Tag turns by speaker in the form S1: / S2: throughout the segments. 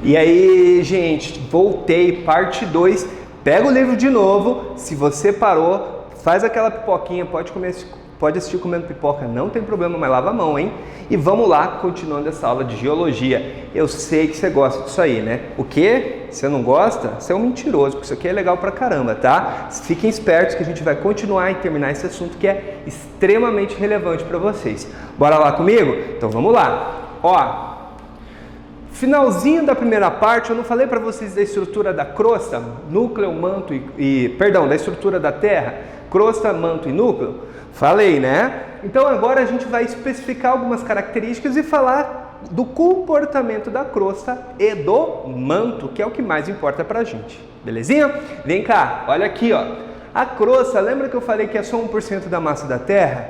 S1: E aí, gente, voltei, parte 2. Pega o livro de novo. Se você parou, faz aquela pipoquinha, pode assistir comendo pipoca, não tem problema, mas lava a mão, hein? E vamos lá, continuando essa aula de geologia. Eu sei que você gosta disso aí, né? O quê? Você não gosta? Você é um mentiroso, porque isso aqui é legal pra caramba, tá? Fiquem espertos que a gente vai continuar e terminar esse assunto que é extremamente relevante para vocês. Bora lá comigo? Então vamos lá. Ó, finalzinho da primeira parte, eu não falei para vocês da estrutura da crosta, núcleo, manto da estrutura da Terra, crosta, manto e núcleo? Falei, né? Então agora a gente vai especificar algumas características e falar do comportamento da crosta e do manto, que é o que mais importa pra gente. Belezinha? Vem cá, olha aqui, ó. A crosta, lembra que eu falei que é só 1% da massa da Terra?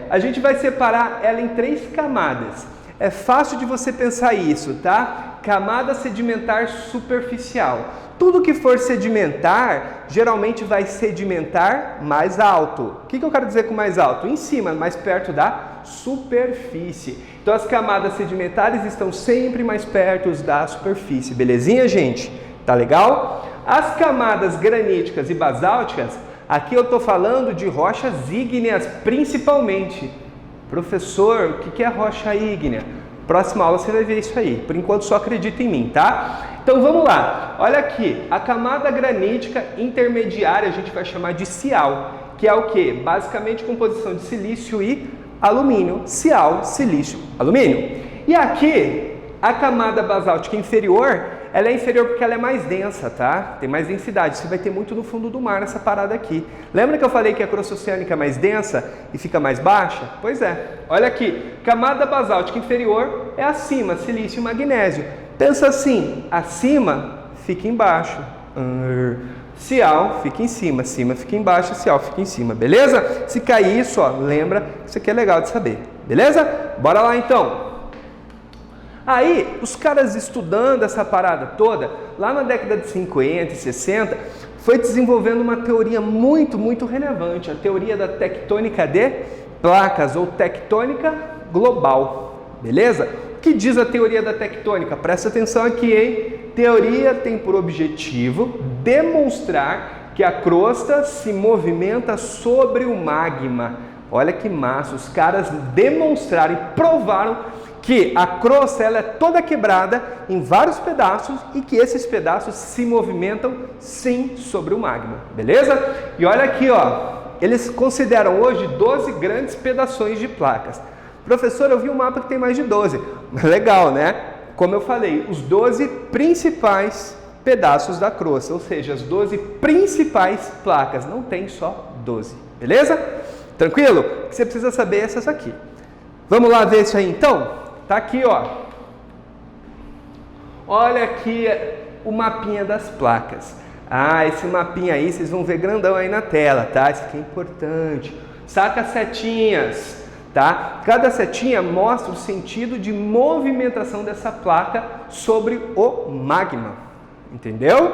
S1: A gente vai separar ela em 3 camadas. É fácil de você pensar isso, tá? Camada sedimentar superficial. Tudo que for sedimentar, geralmente vai sedimentar mais alto. O que eu quero dizer com mais alto? Em cima, mais perto da superfície. Então as camadas sedimentares estão sempre mais perto da superfície. Belezinha, gente? Tá legal? As camadas graníticas e basálticas, aqui eu estou falando de rochas ígneas principalmente. Professor, o que é rocha ígnea? Próxima aula você vai ver isso aí. Por enquanto só acredita em mim, tá? Então vamos lá. Olha aqui, a camada granítica intermediária a gente vai chamar de sial, que é o que? Basicamente composição de silício e alumínio. Sial, silício, alumínio. E aqui, a camada basáltica inferior, ela é inferior porque ela é mais densa, tá? Tem mais densidade. Você vai ter muito no fundo do mar nessa parada aqui. Lembra que eu falei que a crosta oceânica é mais densa e fica mais baixa? Pois é. Olha aqui. Camada basáltica inferior é acima, silício e magnésio. Pensa assim, acima fica embaixo. Sial fica em cima, cima fica embaixo, sial fica em cima. Beleza? Se cair isso, ó, lembra, isso aqui é legal de saber. Beleza? Bora lá então. Aí, os caras estudando essa parada toda, lá na década de 50 e 60, foi desenvolvendo uma teoria muito relevante, a teoria da tectônica de placas, ou tectônica global, beleza? O que diz a teoria da tectônica? Presta atenção aqui, hein? Teoria tem por objetivo demonstrar que a crosta se movimenta sobre o magma. Olha que massa, os caras demonstraram e provaram que a crosta ela é toda quebrada em vários pedaços e que esses pedaços se movimentam sim sobre o magma, beleza? E olha aqui, ó, eles consideram hoje 12 grandes pedaços de placas. Professor, eu vi um mapa que tem mais de 12. Legal, né? Como eu falei, os 12 principais pedaços da crosta, ou seja, as 12 principais placas, não tem só 12, beleza? Tranquilo? O que você precisa saber é essas aqui. Vamos lá ver isso aí então? Tá aqui, ó. Olha aqui o mapinha das placas. Ah, esse mapinha aí, vocês vão ver grandão aí na tela, tá? Isso aqui é importante. Saca as setinhas, tá? Cada setinha mostra o sentido de movimentação dessa placa sobre o magma. Entendeu?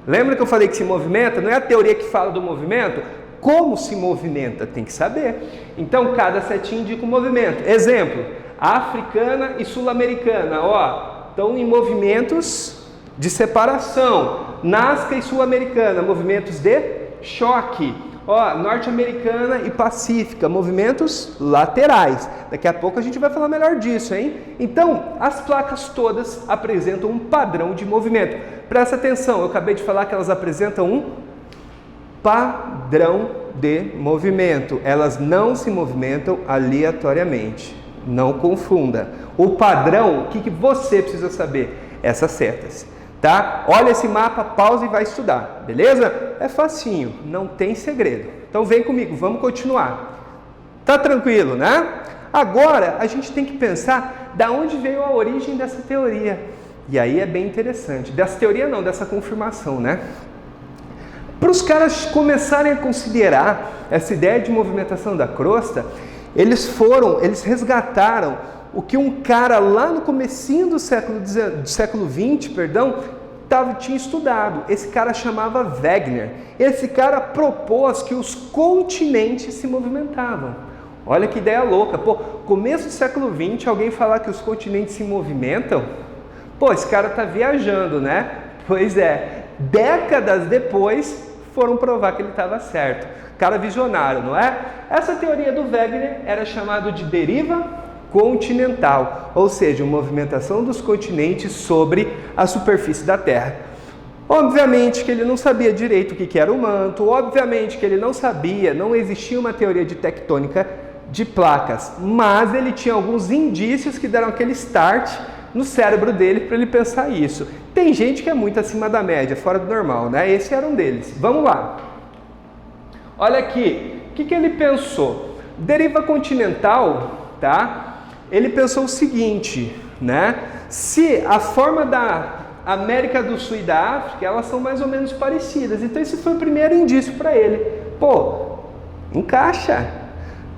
S1: Lembra que eu falei que se movimenta? Não é a teoria que fala do movimento? Como se movimenta? Tem que saber. Então, cada setinha indica um movimento. Exemplo, africana e sul-americana, ó, estão em movimentos de separação. Nazca e sul-americana, movimentos de choque. Ó, norte-americana e pacífica, movimentos laterais. Daqui a pouco a gente vai falar melhor disso, hein? Então, as placas todas apresentam um padrão de movimento. Presta atenção, eu acabei de falar que elas apresentam um padrão de movimento. Elas não se movimentam aleatoriamente. Não confunda. O padrão, o que você precisa saber? Essas setas, tá? Olha esse mapa, pausa e vai estudar, beleza? É facinho, não tem segredo. Então vem comigo, vamos continuar. Tá tranquilo, né? Agora a gente tem que pensar da onde veio a origem dessa teoria. E aí é bem interessante. Dessa teoria não, dessa confirmação, né? Para os caras começarem a considerar essa ideia de movimentação da crosta, eles resgataram o que um cara lá no comecinho do século XX, tinha estudado. Esse cara chamava Wegener. Esse cara propôs que os continentes se movimentavam. Olha que ideia louca. Pô, começo do século XX, alguém falar que os continentes se movimentam? Pô, esse cara tá viajando, né? Pois é, décadas depois foram provar que ele estava certo. Cara visionário, não é? Essa teoria do Wegener era chamada de deriva continental, ou seja, a movimentação dos continentes sobre a superfície da Terra. Obviamente que ele não sabia direito o que era o manto, obviamente que ele não sabia, não existia uma teoria de tectônica de placas, mas ele tinha alguns indícios que deram aquele start no cérebro dele para ele pensar isso. Tem gente que é muito acima da média, fora do normal, né? Esse era um deles. Vamos lá. Olha aqui, o que ele pensou? Deriva continental, tá? Ele pensou o seguinte, né? Se a forma da América do Sul e da África, elas são mais ou menos parecidas. Então esse foi o primeiro indício para ele. Pô, encaixa.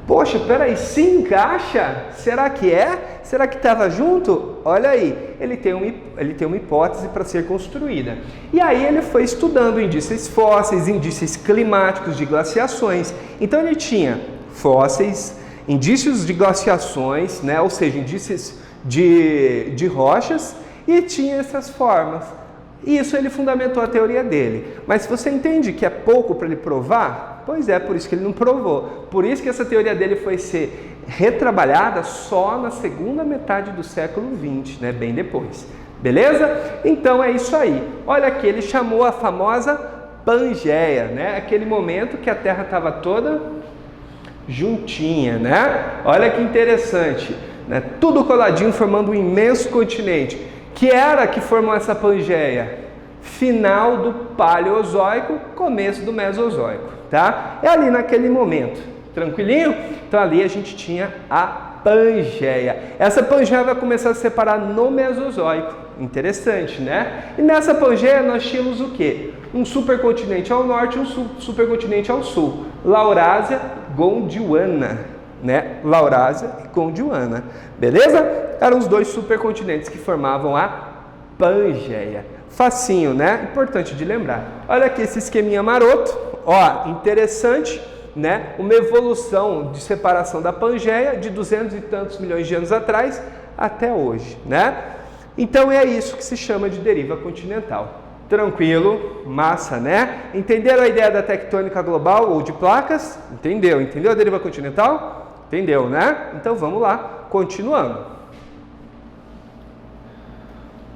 S1: Poxa, peraí, se encaixa? Será que é? Será que estava junto? Olha aí, ele tem uma hipótese para ser construída. E aí ele foi estudando indícios fósseis, indícios climáticos de glaciações. Então ele tinha fósseis, indícios de glaciações, né? Ou seja, indícios de rochas, e tinha essas formas. E isso ele fundamentou a teoria dele. Mas você entende que é pouco para ele provar? Pois é, por isso que ele não provou. Por isso que essa teoria dele foi ser retrabalhada só na segunda metade do século XX, né? Bem depois. Beleza? Então é isso aí. Olha aqui, ele chamou a famosa Pangeia, né? Aquele momento que a Terra estava toda juntinha, né? Olha que interessante, né? Tudo coladinho formando um imenso continente. Que era que formou essa Pangeia? Final do Paleozoico, começo do Mesozoico, tá? É ali naquele momento, tranquilinho? Então ali a gente tinha a Pangeia. Essa Pangeia vai começar a se separar no Mesozoico, interessante, né? E nessa Pangeia nós tínhamos o quê? Um supercontinente ao norte e um supercontinente ao sul, Laurásia Gondwana, né? Laurásia e Gondwana, beleza? Eram os dois supercontinentes que formavam a Pangeia. Facinho, né? Importante de lembrar. Olha aqui esse esqueminha maroto, ó, interessante, né? Uma evolução de separação da Pangeia de 200 e tantos milhões de anos atrás até hoje, né? Então é isso que se chama de deriva continental. Tranquilo, massa, né? Entenderam a ideia da tectônica global ou de placas? Entendeu? Entendeu a deriva continental? Entendeu, né? Então vamos lá, continuando.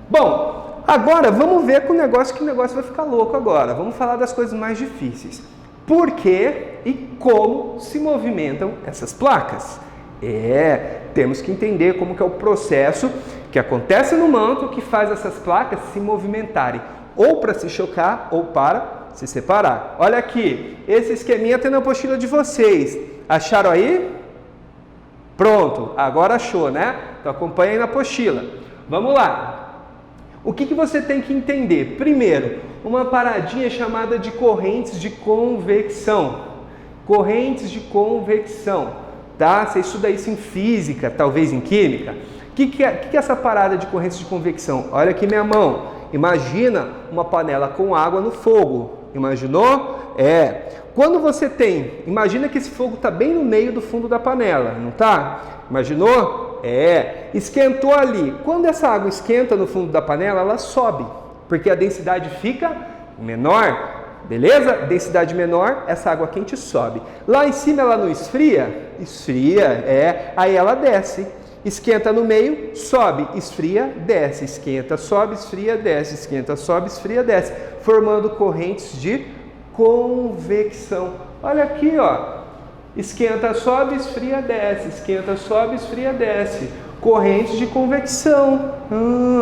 S1: Bom, agora vamos ver com o negócio que o negócio vai ficar louco agora. Vamos falar das coisas mais difíceis. Por que e como se movimentam essas placas? Temos que entender como que é o processo que acontece no manto que faz essas placas se movimentarem, ou para se chocar ou para se separar. Olha aqui, esse esqueminha tem na apostila de vocês. Acharam aí? Pronto, agora achou, né? Então acompanha aí na apostila. Vamos lá. O que você tem que entender? Primeiro, uma paradinha chamada de correntes de convecção. Correntes de convecção, tá? Você estuda isso em física, talvez em química. O que é essa parada de correntes de convecção? Olha aqui minha mão. Imagina uma panela com água no fogo. Imaginou? Quando você imagina que esse fogo está bem no meio do fundo da panela, não tá? Imaginou? Esquentou ali. Quando essa água esquenta no fundo da panela, ela sobe, porque a densidade fica menor, beleza? Densidade menor, essa água quente sobe. Lá em cima ela não esfria? Esfria, aí ela desce. Esquenta no meio, sobe, esfria, desce. Esquenta, sobe, esfria, desce. Esquenta, sobe, esfria, desce. Formando correntes de convecção. Olha aqui, ó. Esquenta, sobe, esfria, desce. Esquenta, sobe, esfria, desce. Correntes de convecção.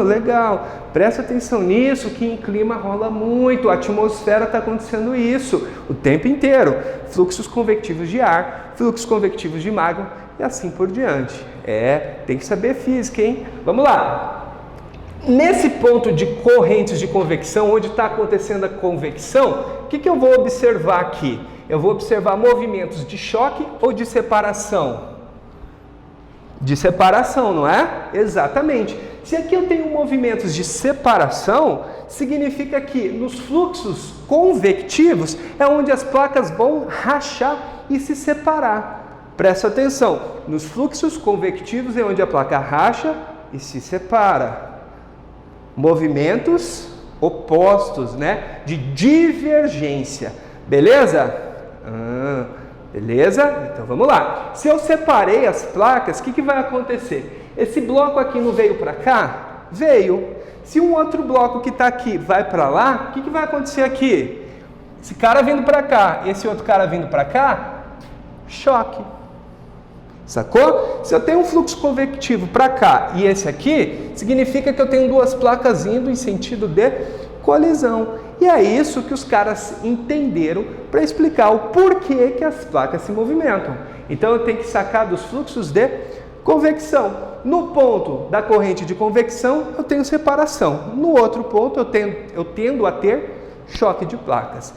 S1: Legal. Presta atenção nisso, que em clima rola muito. A atmosfera está acontecendo isso o tempo inteiro. Fluxos convectivos de ar, fluxos convectivos de magma e assim por diante. Tem que saber física, hein? Vamos lá. Nesse ponto de correntes de convecção, onde está acontecendo a convecção, o que eu vou observar aqui? Eu vou observar movimentos de choque ou de separação? De separação, não é? Exatamente. Se aqui eu tenho movimentos de separação, significa que nos fluxos convectivos é onde as placas vão rachar e se separar. Presta atenção, nos fluxos convectivos é onde a placa racha e se separa. movimentos opostos, né? De divergência. Beleza? Beleza? Então vamos lá. Se eu separei as placas, o que vai acontecer? Esse bloco aqui não veio para cá? Veio. Se um outro bloco que está aqui vai para lá, o que vai acontecer aqui? Esse cara vindo para cá, esse outro cara vindo para cá, choque. Sacou? Se eu tenho um fluxo convectivo para cá e esse aqui, significa que eu tenho duas placas indo em sentido de colisão. E é isso que os caras entenderam para explicar o porquê que as placas se movimentam. Então eu tenho que sacar dos fluxos de convecção. No ponto da corrente de convecção, eu tenho separação. No outro ponto, eu tendo a ter choque de placas.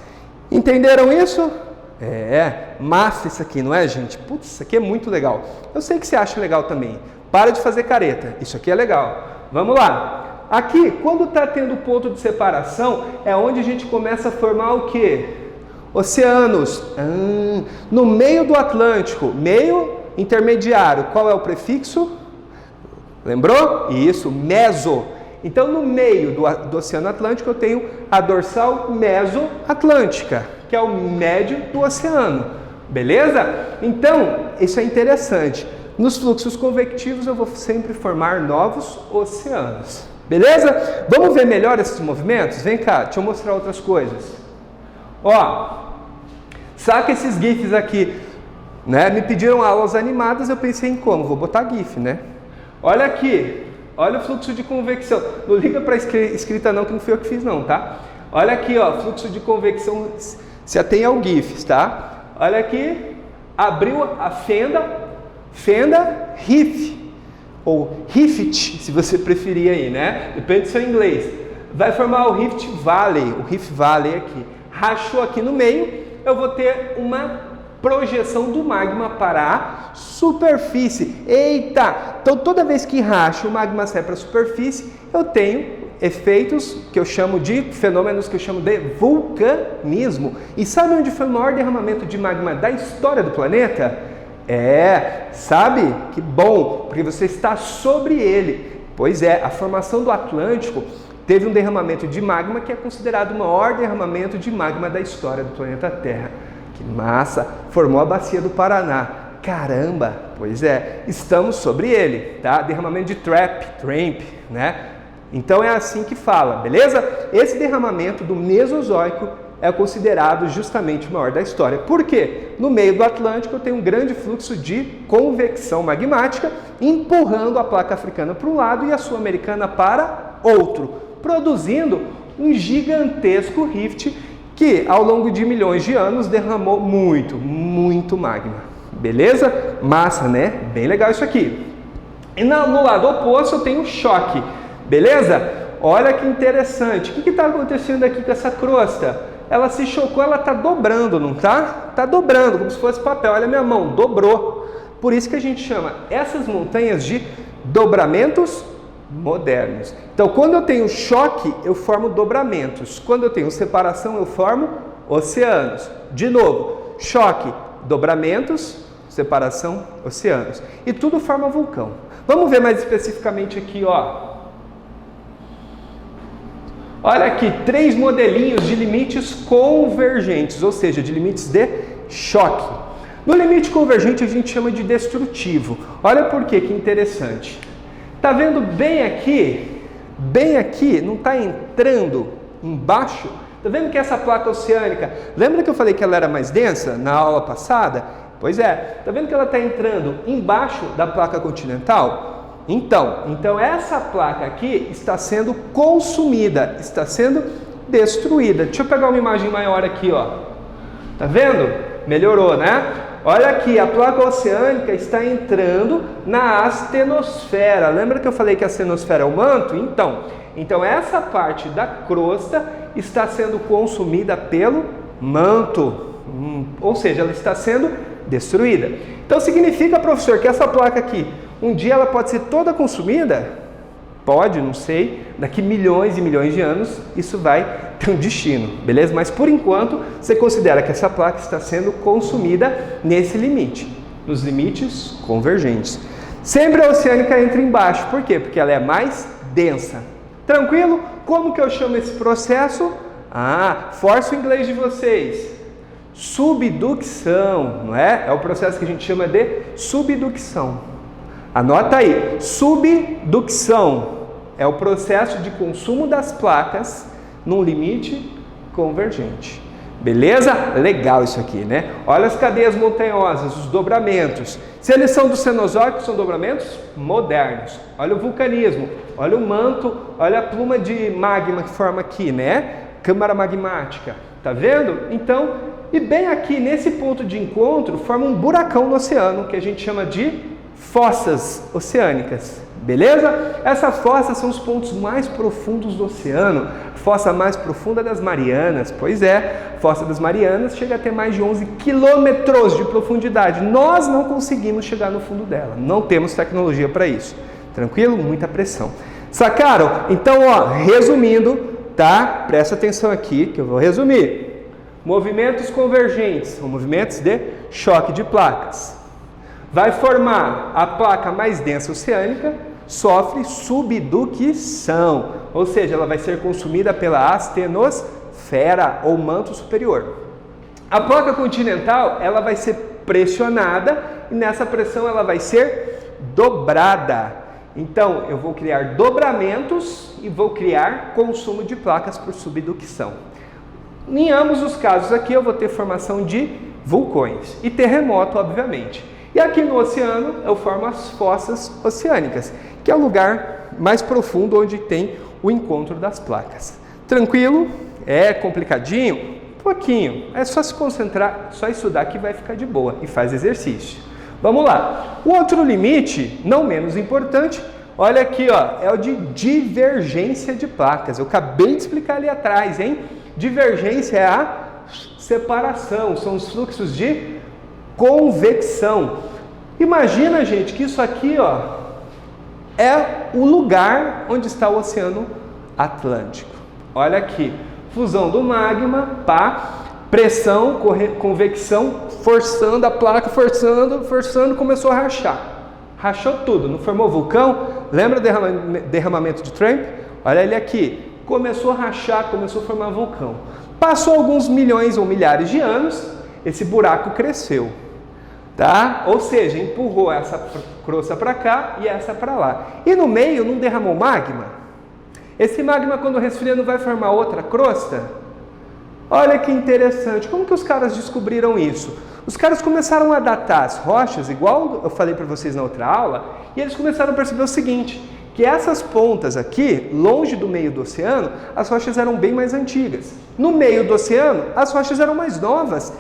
S1: Entenderam isso? Massa isso aqui, não é, gente? Putz, isso aqui é muito legal. Eu sei que você acha legal também. Para de fazer careta. Isso aqui é legal. Vamos lá. Aqui, quando está tendo ponto de separação, é onde a gente começa a formar o quê? Oceanos. No meio do Atlântico, meio intermediário. Qual é o prefixo? Lembrou? Isso, meso. Então, no meio do Oceano Atlântico, eu tenho a dorsal mesoatlântica, que é o médio do oceano. Beleza? Então, isso é interessante. Nos fluxos convectivos, eu vou sempre formar novos oceanos. Beleza? Vamos ver melhor esses movimentos? Vem cá, deixa eu mostrar outras coisas. Ó, saca esses GIFs aqui, né? Me pediram aulas animadas, eu pensei em como? Vou botar GIF, né? Olha aqui, olha o fluxo de convecção. Não liga para escrita não, que não fui eu que fiz não, tá? Olha aqui, ó, fluxo de convecção, se atém ao GIF, tá? Olha aqui, abriu a fenda rift, ou rift, se você preferir aí, né? Depende do seu inglês. Vai formar o Rift Valley aqui. Rachou aqui no meio, eu vou ter uma projeção do magma para a superfície. Eita! Então toda vez que racha o magma sai para a superfície, eu tenho efeitos que eu chamo de fenômenos que eu chamo de vulcanismo. E sabe onde foi o maior derramamento de magma da história do planeta? Sabe? Que bom, porque você está sobre ele. Pois é, a formação do Atlântico teve um derramamento de magma que é considerado o maior derramamento de magma da história do planeta Terra. Que massa! Formou a bacia do Paraná. Caramba! Pois é, estamos sobre ele, tá? Derramamento de Tramp, né? Então é assim que fala, beleza? Esse derramamento do Mesozoico é considerado justamente o maior da história. Por quê? No meio do Atlântico eu tenho um grande fluxo de convecção magmática empurrando a placa africana para um lado e a sul-americana para outro, produzindo um gigantesco rift que ao longo de milhões de anos derramou muito magma. Beleza? Massa, né? Bem legal isso aqui. E no lado oposto eu tenho choque. Beleza? Olha que interessante. O que está acontecendo aqui com essa crosta? Ela se chocou, ela está dobrando, não está? Está dobrando, como se fosse papel. Olha a minha mão, dobrou. Por isso que a gente chama essas montanhas de dobramentos modernos. Então, quando eu tenho choque, eu formo dobramentos. Quando eu tenho separação, eu formo oceanos. De novo, choque, dobramentos, separação, oceanos. E tudo forma vulcão. Vamos ver mais especificamente aqui, ó. Olha aqui, 3 modelinhos de limites convergentes, ou seja, de limites de choque. No limite convergente a gente chama de destrutivo. Olha por quê, que interessante. Tá vendo bem aqui, não está entrando embaixo? Tá vendo que essa placa oceânica, lembra que eu falei que ela era mais densa na aula passada? Pois é, tá vendo que ela está entrando embaixo da placa continental? Então essa placa aqui está sendo consumida, está sendo destruída. Deixa eu pegar uma imagem maior aqui, ó. Tá vendo? Melhorou, né? Olha aqui, a placa oceânica está entrando na astenosfera. Lembra que eu falei que a astenosfera é o manto? Então essa parte da crosta está sendo consumida pelo manto. Ou seja, ela está sendo destruída. Então significa, professor, que essa placa aqui, um dia ela pode ser toda consumida? Pode, não sei. Daqui milhões e milhões de anos, isso vai ter um destino, beleza? Mas por enquanto, você considera que essa placa está sendo consumida nesse limite, nos limites convergentes. Sempre a oceânica entra embaixo. Por quê? Porque ela é mais densa. Tranquilo? Como que eu chamo esse processo? Força o inglês de vocês. Subducção, não é? É o processo que a gente chama de subducção. Anota aí, subducção é o processo de consumo das placas num limite convergente. Beleza? Legal isso aqui, né? Olha as cadeias montanhosas, os dobramentos. Se eles são do Cenozoico, são dobramentos modernos. Olha o vulcanismo, olha o manto, olha a pluma de magma que forma aqui, né? Câmara magmática. Tá vendo? Então, e bem aqui, nesse ponto de encontro, forma um buracão no oceano, que a gente chama de fossas oceânicas. Beleza? Essas fossas são os pontos mais profundos do oceano. Fossa mais profunda das Marianas. Pois é, Fossa das Marianas chega a ter mais de 11 quilômetros de profundidade. Nós não conseguimos chegar no fundo dela. Não temos tecnologia para isso. Tranquilo? Muita pressão. Sacaram? Então, resumindo, tá? Presta atenção aqui que eu vou resumir. Movimentos convergentes são movimentos de choque de placas. Vai formar a placa mais densa oceânica, sofre subducção, ou seja, ela vai ser consumida pela astenosfera ou manto superior. A placa continental, ela vai ser pressionada e nessa pressão ela vai ser dobrada. Então, eu vou criar dobramentos e vou criar consumo de placas por subducção. Em ambos os casos aqui eu vou ter formação de vulcões e terremoto, obviamente. E aqui no oceano eu formo as fossas oceânicas, que é o lugar mais profundo onde tem o encontro das placas. Tranquilo? É complicadinho? Um pouquinho. É só se concentrar, só estudar que vai ficar de boa e faz exercício. Vamos lá. O outro limite, não menos importante, olha aqui, é o de divergência de placas. Eu acabei de explicar ali atrás, hein? Divergência é a separação, são os fluxos de convecção. Imagina, gente, que isso aqui, é o lugar onde está o Oceano Atlântico. Olha aqui, fusão do magma, pressão, convecção, forçando a placa, forçando, começou a rachar. Rachou tudo, não formou vulcão? Lembra o derramamento de Trump? Olha ele aqui, começou a rachar, começou a formar vulcão. Passou alguns milhões ou milhares de anos, esse buraco cresceu. Tá? Ou seja, empurrou essa crosta para cá e essa para lá. E no meio não derramou magma? Esse magma, quando resfria, não vai formar outra crosta? Olha que interessante. Como que os caras descobriram isso? Os caras começaram a datar as rochas, igual eu falei para vocês na outra aula, e eles começaram a perceber o seguinte, que essas pontas aqui, longe do meio do oceano, as rochas eram bem mais antigas. No meio do oceano, as rochas eram mais novas.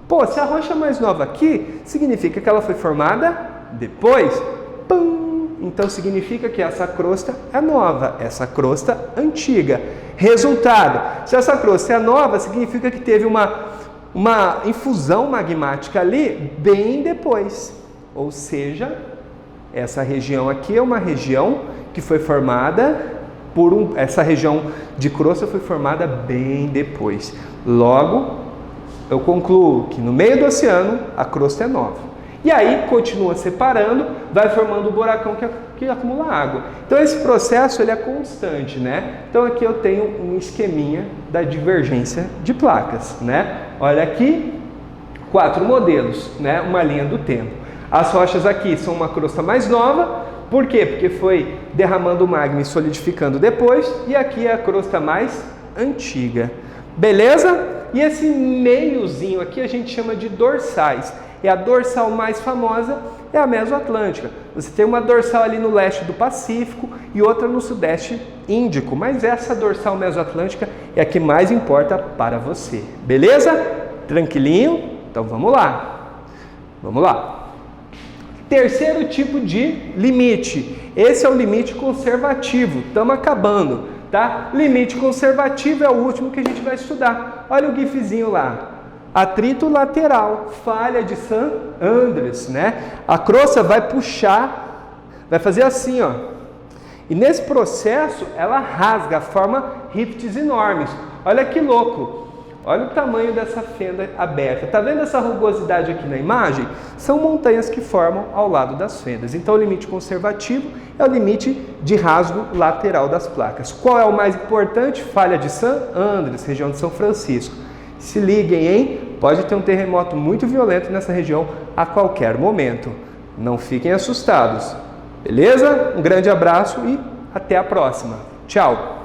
S1: Pô, se a rocha é mais nova aqui, significa que ela foi formada depois. Então significa que essa crosta é nova, essa crosta antiga. Resultado, se essa crosta é nova, significa que teve uma infusão magmática ali bem depois. Ou seja, essa região aqui é uma região que foi formada essa região de crosta foi formada bem depois. Logo, eu concluo que no meio do oceano a crosta é nova. E aí continua separando, vai formando o buracão que acumula água. Então esse processo ele é constante, né? Então aqui eu tenho um esqueminha da divergência de placas, né? Olha aqui, 4 modelos, né? Uma linha do tempo. As rochas aqui são uma crosta mais nova, por quê? Porque foi derramando magma e solidificando depois, e aqui é a crosta mais antiga. Beleza? E esse meiozinho aqui a gente chama de dorsais. E a dorsal mais famosa é a Mesoatlântica. Você tem uma dorsal ali no leste do Pacífico e outra no sudeste Índico. Mas essa dorsal Mesoatlântica é a que mais importa para você. Beleza? Tranquilinho? Então vamos lá. Vamos lá. Terceiro tipo de limite. Esse é o limite conservativo. Estamos acabando. Tá? Limite conservativo é o último que a gente vai estudar. Olha o gifzinho lá. Atrito lateral, falha de San Andreas, né? A crosta vai puxar, vai fazer assim, E nesse processo ela rasga, forma rifts enormes. Olha que louco. Olha o tamanho dessa fenda aberta. Tá vendo essa rugosidade aqui na imagem? São montanhas que formam ao lado das fendas. Então o limite conservativo é o limite de rasgo lateral das placas. Qual é o mais importante? Falha de San Andrés, região de São Francisco. Se liguem, hein? Pode ter um terremoto muito violento nessa região a qualquer momento. Não fiquem assustados. Beleza? Um grande abraço e até a próxima. Tchau!